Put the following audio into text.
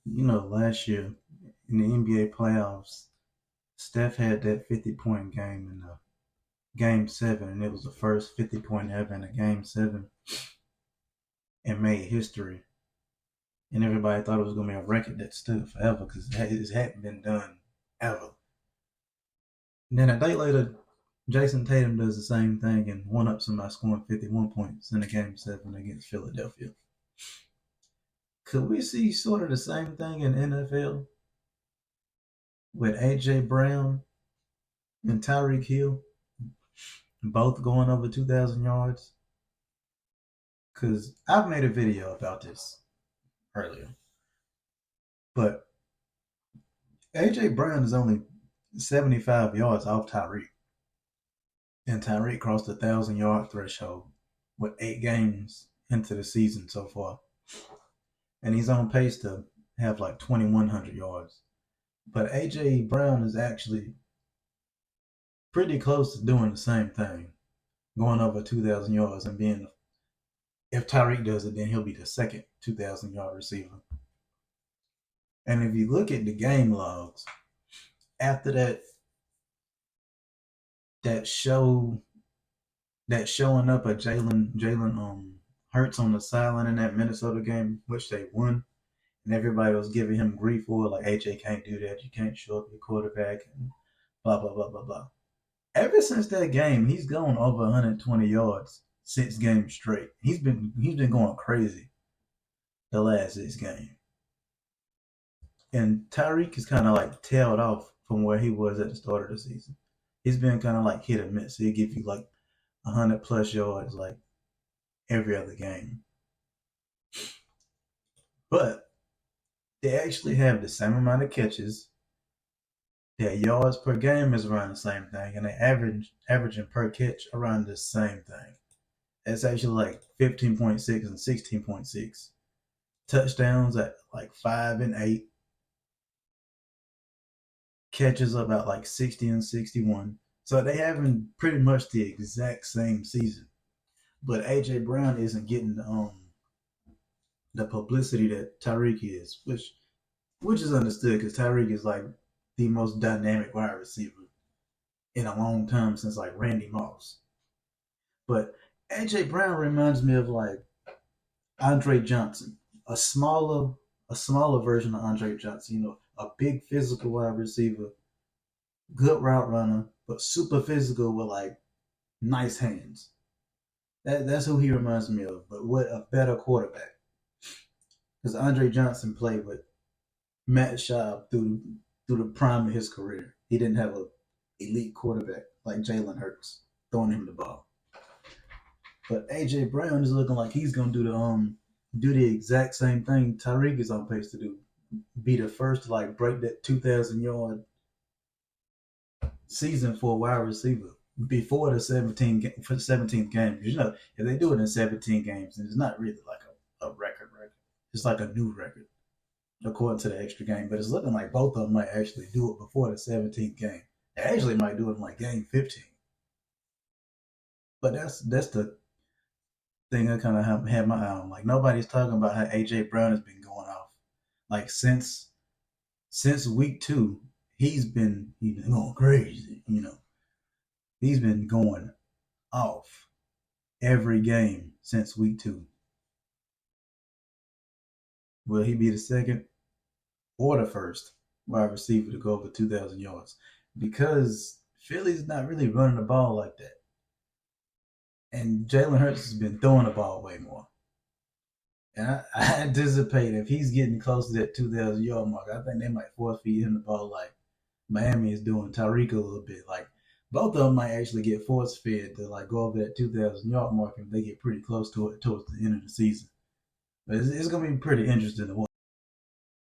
Last year in the NBA playoffs, Steph had that 50-point game in the game seven, and it was the first 50-point ever in a game seven and made history. And everybody thought it was going to be a record that stood forever because it hadn't been done ever. And then a day later, Jason Tatum does the same thing and one ups him by scoring 51 points in a game seven against Philadelphia. Could we see sort of the same thing in NFL with AJ Brown and Tyreek Hill both going over 2,000 yards? Because I've made a video about this earlier, but AJ Brown is only 75 yards off Tyreek, and Tyreek crossed the 1,000-yard threshold with 8 games into the season so far, and he's on pace to have like 2,100 yards. But AJ Brown is actually pretty close to doing the same thing, going over 2,000 yards and being, if Tyreek does it, then he'll be the second 2,000-yard receiver. And if you look at the game logs after that showing up at Jalen Hurts on the sideline in that Minnesota game, which they won, and everybody was giving him grief for, like, AJ can't do that, you can't show up your quarterback, and blah blah blah blah blah. Ever since that game, he's gone over 120 yards 6 games straight. He's been going crazy the last 6 games. And Tyreek is kind of like tailed off from where he was at the start of the season. He's been kind of like hit or miss. So he'll give you like 100+ yards like every other game. But they actually have the same amount of catches. Their yards per game is around the same thing, and they averaging per catch around the same thing. It's actually like 15.6 and 16.6. Touchdowns at like 5 and 8. Catches about like 60 and 61. So they having pretty much the exact same season. But AJ Brown isn't getting the publicity that Tyreek is, which is understood because Tyreek is like the most dynamic wide receiver in a long time since like Randy Moss. But AJ Brown reminds me of like Andre Johnson, a smaller version of Andre Johnson. A big physical wide receiver, good route runner, but super physical with like nice hands. That's who he reminds me of, but with a better quarterback. Because Andre Johnson played with Matt Schaub through the prime of his career. He didn't have an elite quarterback like Jalen Hurts throwing him the ball. But AJ Brown is looking like he's gonna do the exact same thing Tyreek is on pace to do. Be the first to like break that 2,000-yard season for a wide receiver before the 17th game. If they do it in 17 games, then it's not really like a record. It's like a new record according to the extra game. But it's looking like both of them might actually do it before the 17th game. They actually might do it in like game 15. But that's the thing I kind of had my eye on. Like nobody's talking about how AJ Brown has been going off. Like since week 2, he's been going crazy. He's been going off every game since week 2. Will he be the second or the first wide receiver to go over 2,000 yards? Because Philly's not really running the ball like that. And Jalen Hurts has been throwing the ball way more. And I anticipate if he's getting close to that 2,000-yard mark, I think they might force feed him the ball like Miami is doing Tyreek a little bit. Like both of them might actually get force fed to like go over that 2,000-yard mark if they get pretty close to it towards the end of the season. But it's going to be pretty interesting to watch.